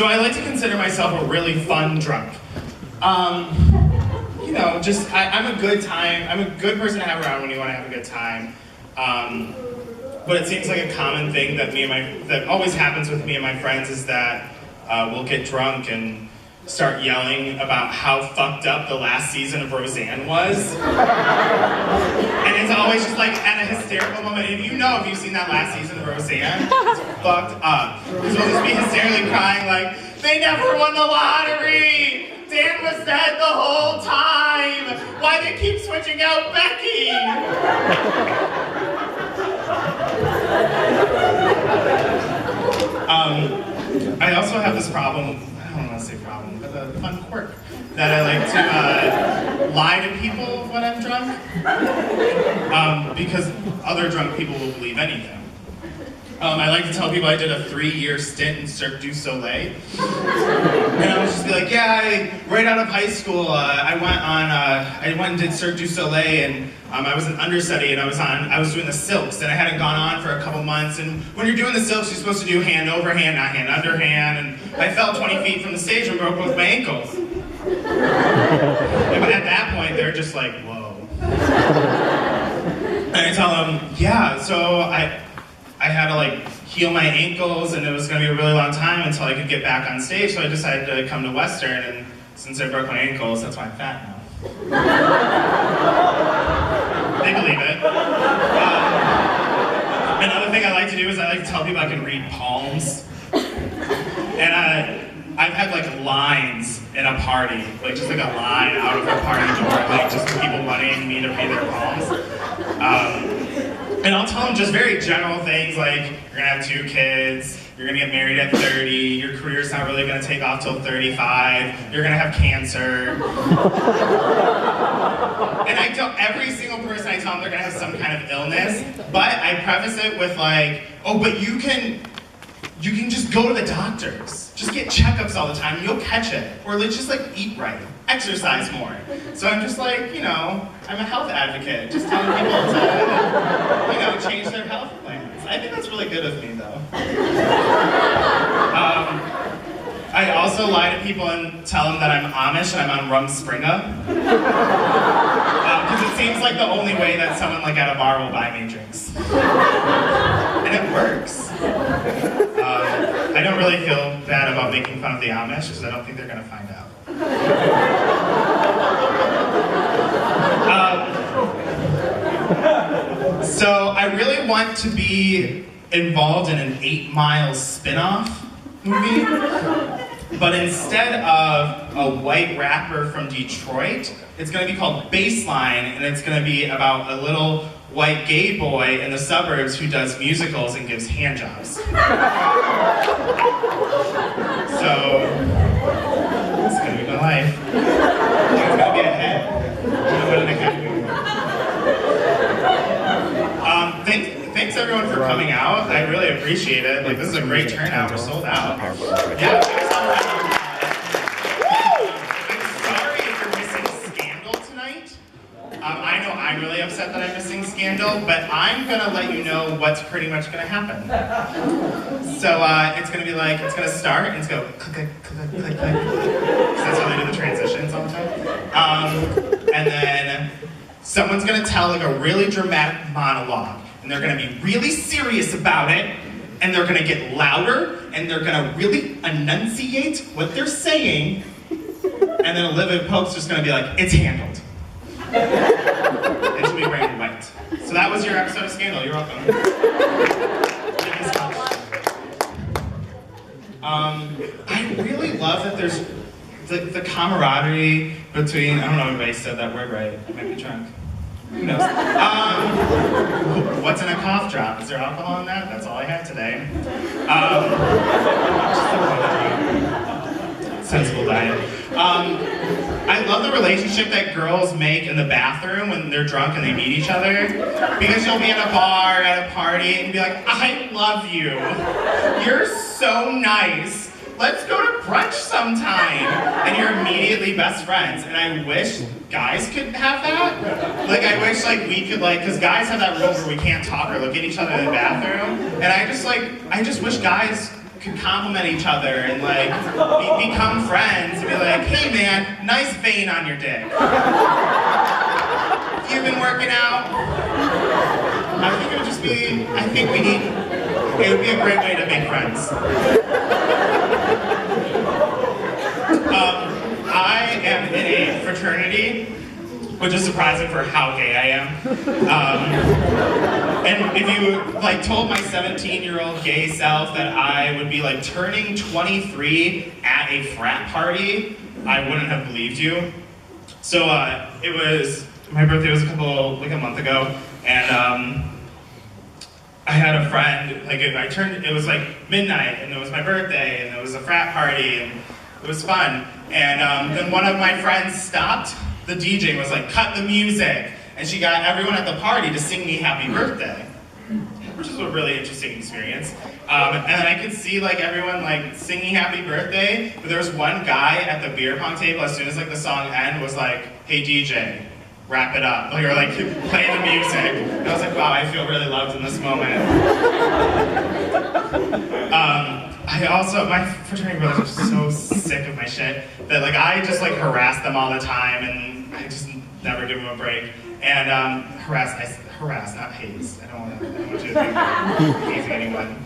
So I like to consider myself a really fun drunk. You know, just, I'm a good time, I'm a good person to have around when you want to have a good time. But it seems like a common thing that that always happens with me and my friends is that we'll get drunk and start yelling about how fucked up the last season of Roseanne was. And it's always just like at a hysterical moment. If you've seen that last season of Roseanne, it's fucked up. Because we'll just be hysterically crying like, they never won the lottery! Dan was dead the whole time! Why they keep switching out Becky? I also have this problem, I don't want to say problem, but a fun quirk, that I like to lie to people when I'm drunk, because other drunk people will believe anything. I like to tell people I did a 3-year stint in Cirque du Soleil. And I would just be like, yeah, right out of high school, I went and did Cirque du Soleil, and I was an understudy, and I was doing the silks, and I hadn't gone on for a couple months, and when you're doing the silks, you're supposed to do hand over hand, not hand under hand, and I fell 20 feet from the stage and broke both my ankles. And at that point, they're just like, whoa. And I tell them, yeah, so I had to like heal my ankles, and it was going to be a really long time until I could get back on stage, so I decided to come to Western, and since I broke my ankles, that's why I'm fat now. They believe it. Another thing I like to do is I like to tell people I can read palms. And I've had like lines in a party, like just like a line out of a party door, like just people wanting me to read their palms. And I'll tell them just very general things like, you're gonna have 2 kids, you're gonna get married at 30, your career's not really gonna take off till 35, you're gonna have cancer. And I tell every single person I tell them they're gonna have some kind of illness, but I preface it with like, oh, but you can just go to the doctors. Just get checkups all the time and you'll catch it. Or let's just like eat right, exercise more. So I'm just like, you know, I'm a health advocate, just telling people to, you know, change their health plans. I think that's really good of me though. I also lie to people and tell them that I'm Amish and I'm on Rumspringa. Because it seems like the only way that someone like at a bar will buy me drinks. And it works. I don't really feel bad about making fun of the Amish because I don't think they're going to find out. So I really want to be involved in an 8 Mile spin-off movie, but instead of a white rapper from Detroit, it's going to be called Baseline, and it's going to be about a little white gay boy in the suburbs who does musicals and gives handjobs. So, it's going to be my life. It's going to be a hit. Thanks everyone for coming out. I really appreciate it. Like, this is a great turnout. We're sold out. Yeah, thanks all for I'm sorry if you're missing Scandal tonight. I know I'm really upset that I'm missing Scandal, but I'm gonna let you know what's pretty much gonna happen. So it's gonna be like, it's gonna start and it's go click, click, click, click, click. That's how they do the transitions all the time. And then someone's gonna tell like a really dramatic monologue. And they're gonna be really serious about it, and they're gonna get louder, and they're gonna really enunciate what they're saying, and then Olivia Pope's just gonna be like, it's handled. And she'll be wearing white. So that was your episode of Scandal, you're welcome. I really love that there's the camaraderie between, I don't know if anybody said that word right, I might be drunk. Who knows? What's in a cough drop? Is there alcohol in that? That's all I had today. Sensible diet. I love the relationship that girls make in the bathroom when they're drunk and they meet each other. Because you'll be in a bar, at a party, and be like, I love you. You're so nice. Let's go to brunch sometime. And you're immediately best friends. And I wish guys could have that. Like, I wish, like, we could, like, because guys have that rule where we can't talk or look at each other in the bathroom. And I just wish guys could compliment each other and like become friends and be like, hey man, nice vein on your dick. You've been working out. I think it would just be, it would be a great way to make friends. I am in a fraternity, which is surprising for how gay I am. And if you like told my 17-year-old gay self that I would be like turning 23 at a frat party, I wouldn't have believed you. So my birthday was a month ago, and I had a friend, it was like midnight, and it was my birthday, and it was a frat party, and it was fun. And then one of my friends stopped the DJ and was like, cut the music. And she got everyone at the party to sing me happy birthday, which is a really interesting experience. And then I could see like everyone like singing happy birthday, but there was one guy at the beer pong table, as soon as like the song ended, was like, hey DJ, wrap it up, or like play the music. And I was like, wow, I feel really loved in this moment. My fraternity brothers are so sick of my shit that like I just like harass them all the time, and I just never give them a break. And harass, not haze. I don't want to do anything hazing anyone.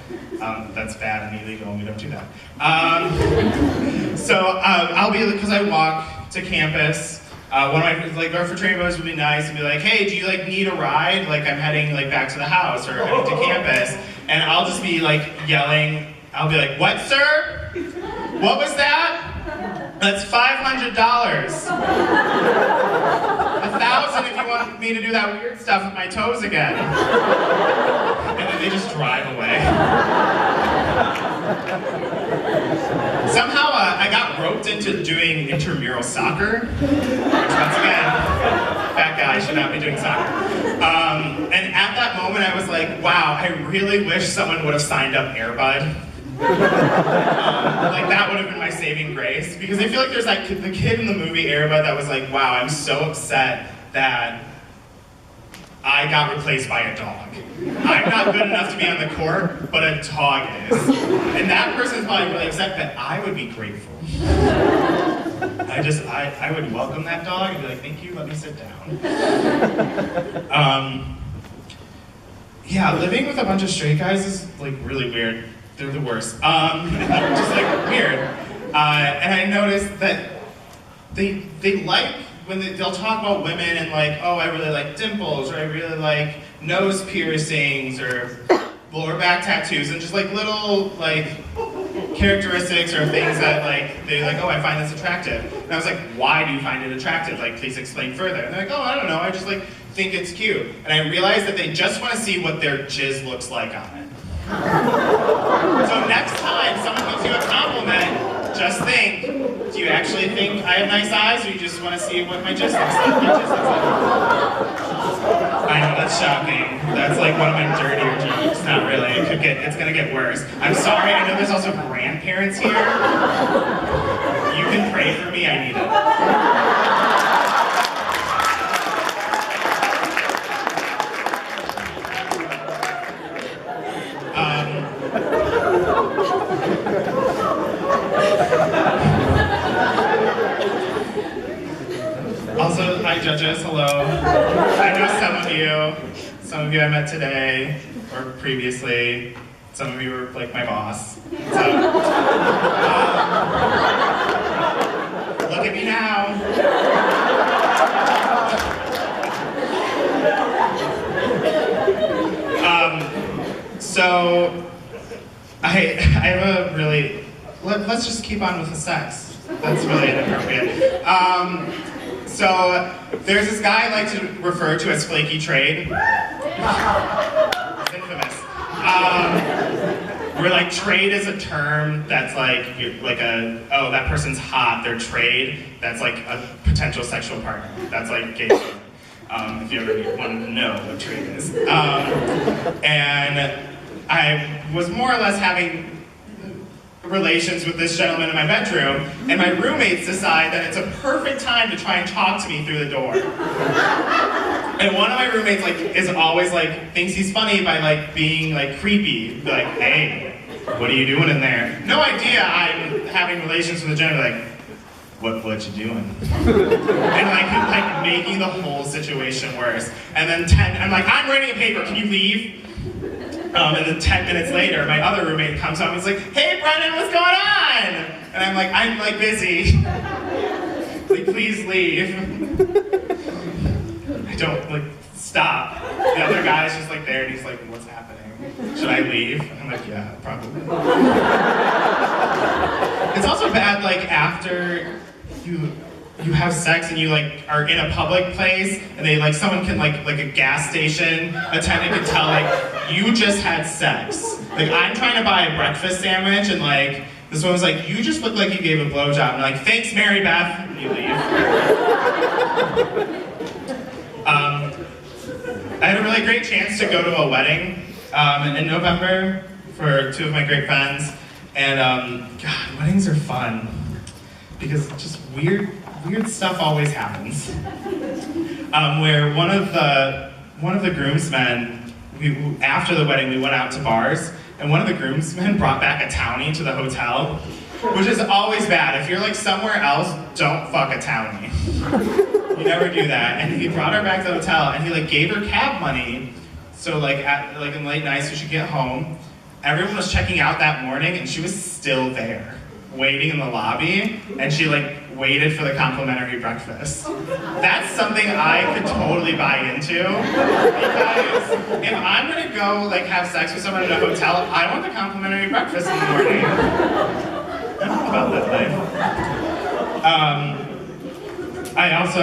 That's bad and illegal, and we don't do that. I'll be, because I walk to campus, one of my, like, our fraternity brothers would be nice and be like, hey, do you like need a ride? Like I'm heading like back to the house or heading to campus. And I'll just be like yelling, I'll be like, what sir? What was that? That's $500. $1,000 if you want me to do that weird stuff with my toes again. And then they just drive away. Somehow I got roped into doing intramural soccer, which once again, fat guy should not be doing soccer. And at that moment I was like, wow, I really wish someone would have signed up Air Bud. Like that would have been my saving grace, because I feel like there's like the kid in the movie Air Bud that was like, wow, I'm so upset that I got replaced by a dog. I'm not good enough to be on the court, but a dog is. And that person's probably really upset, but I would be grateful. I would welcome that dog and be like, thank you, let me sit down. Yeah, living with a bunch of straight guys is like really weird. They're the worst. Just like weird. And I noticed that they like, when they'll talk about women and like, oh, I really like dimples, or I really like nose piercings, or lower back tattoos, and just like little like characteristics or things that like, they're like, oh, I find this attractive. And I was like, why do you find it attractive? Like, please explain further. And they're like, oh, I don't know, I just like think it's cute. And I realized that they just want to see what their jizz looks like on it. So next time someone gives you a compliment, just think, do you actually think I have nice eyes, or you just want to see what my jizz looks like? I know, that's shocking. That's like one of my dirtier jokes. Not really, it's gonna get worse. I'm sorry, I know there's also grandparents here. You can pray for me, I need it. Also, hi judges, hello. I know some of you I met today, or previously. Some of you were like my boss. So, look at me now. So, I have a really, let's just keep on with the sex. That's really inappropriate. So, there's this guy I like to refer to as flaky trade. It's infamous. Where like trade is a term that's like, oh, that person's hot, they're trade. That's like a potential sexual partner. That's like gay. If you ever wanted to know what trade is. And I was more or less having relations with this gentleman in my bedroom, and my roommates decide that it's a perfect time to try and talk to me through the door. And one of my roommates like is always like thinks he's funny by like being like creepy, like, hey, what are you doing in there? No idea I'm having relations with a gender, like, what you doing? And like making the whole situation worse. And then I'm like, I'm writing a paper, can you leave? And then 10 minutes later, my other roommate comes up and he's like, hey Brendan, what's going on? And I'm like busy. Like, please leave. I don't, like, stop. The other guy's just like there and he's like, what's happening? Should I leave? And I'm like, yeah, probably. It's also bad, like, after you have sex and you like are in a public place and they like someone can like a gas station attendant can tell like you just had sex. Like I'm trying to buy a breakfast sandwich and like this one was like, you just look like you gave a blowjob. And I'm like, thanks Mary Beth, and you leave. I had a really great chance to go to a wedding in November for two of my great friends, and God, weddings are fun. Because just weird stuff always happens. Where one of the groomsmen, after the wedding, we went out to bars, and one of the groomsmen brought back a townie to the hotel, which is always bad. If you're like somewhere else, don't fuck a townie. You never do that. And he brought her back to the hotel, and he like gave her cab money, so like in late nights we should get home. Everyone was checking out that morning, and she was still there, waiting in the lobby, and she like waited for the complimentary breakfast. That's something I could totally buy into, because if I'm gonna go like have sex with someone in a hotel, I want the complimentary breakfast in the morning. I don't know about that life. I also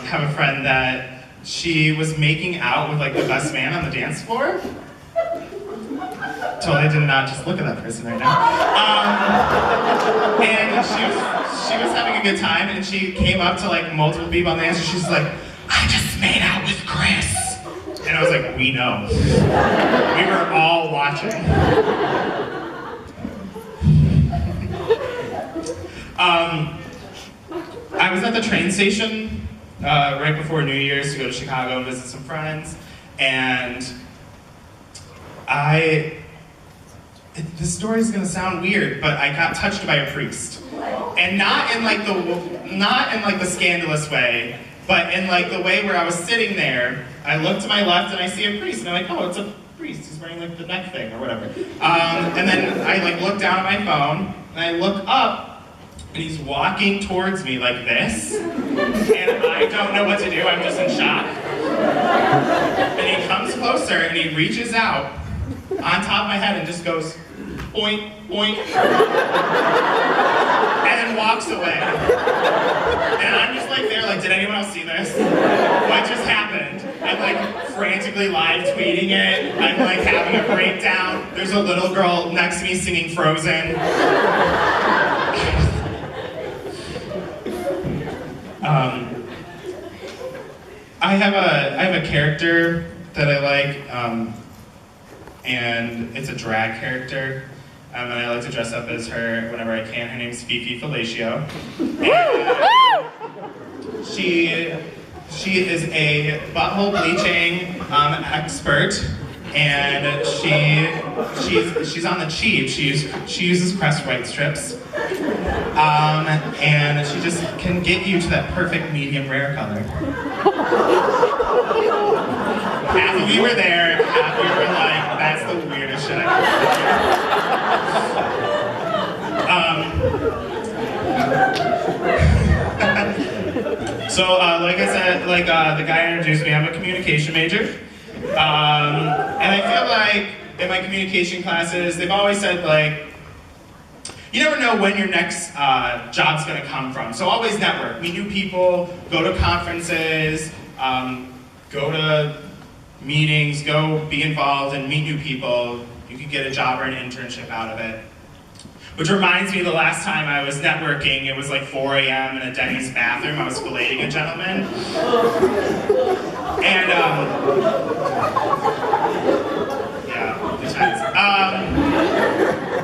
have a friend that she was making out with like the best man on the dance floor. Totally did not just look at that person right now. And she was having a good time, and she came up to like multiple people on the dance, and she's like, I just made out with Chris. And I was like, we know. We were all watching. I was at the train station right before New Year's to go to Chicago and visit some friends, and this story is gonna sound weird, but I got touched by a priest, and not in like the scandalous way, but in like the way where I was sitting there. I look to my left and I see a priest, and I'm like, oh, it's a priest. He's wearing like the neck thing or whatever. And then I like look down at my phone and I look up, and he's walking towards me like this, and I don't know what to do. I'm just in shock. And he comes closer and he reaches out on top of my head and just goes, oink, oink, and then walks away. And I'm just like there, like, did anyone else see this? What just happened? I'm like frantically live tweeting it. I'm like having a breakdown. There's a little girl next to me singing Frozen. I have a character that I like, and it's a drag character, and I like to dress up as her whenever I can. Her name's Fifi Fellatio. She is a butthole bleaching expert, and she's on the cheap. She uses Crest white strips, and she just can get you to that perfect medium rare color. Half of you were there, half of you were like, that's the weirdest shit I've ever So, like I said, like the guy introduced me, I'm a communication major. And I feel like in my communication classes, they've always said like, you never know when your next job's gonna come from. So always network, meet new people, go to conferences, go to meetings, go be involved and meet new people. You can get a job or an internship out of it. Which reminds me, the last time I was networking, it was like 4 a.m. in a Denny's bathroom. I was filleting a gentleman. And, yeah, good times.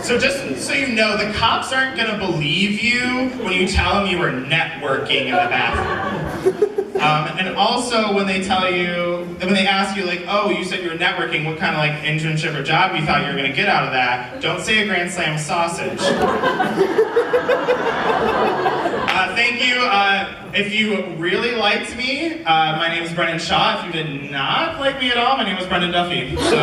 So just so you know, the cops aren't gonna believe you when you tell them you were networking in the bathroom. And also when they ask you like, oh, you said you were networking, what kind of like internship or job you thought you were gonna get out of that, don't say a Grand Slam sausage. Thank you. If you really liked me, my name is Brendan Shaw. If you did not like me at all, my name is Brendan Duffy. So.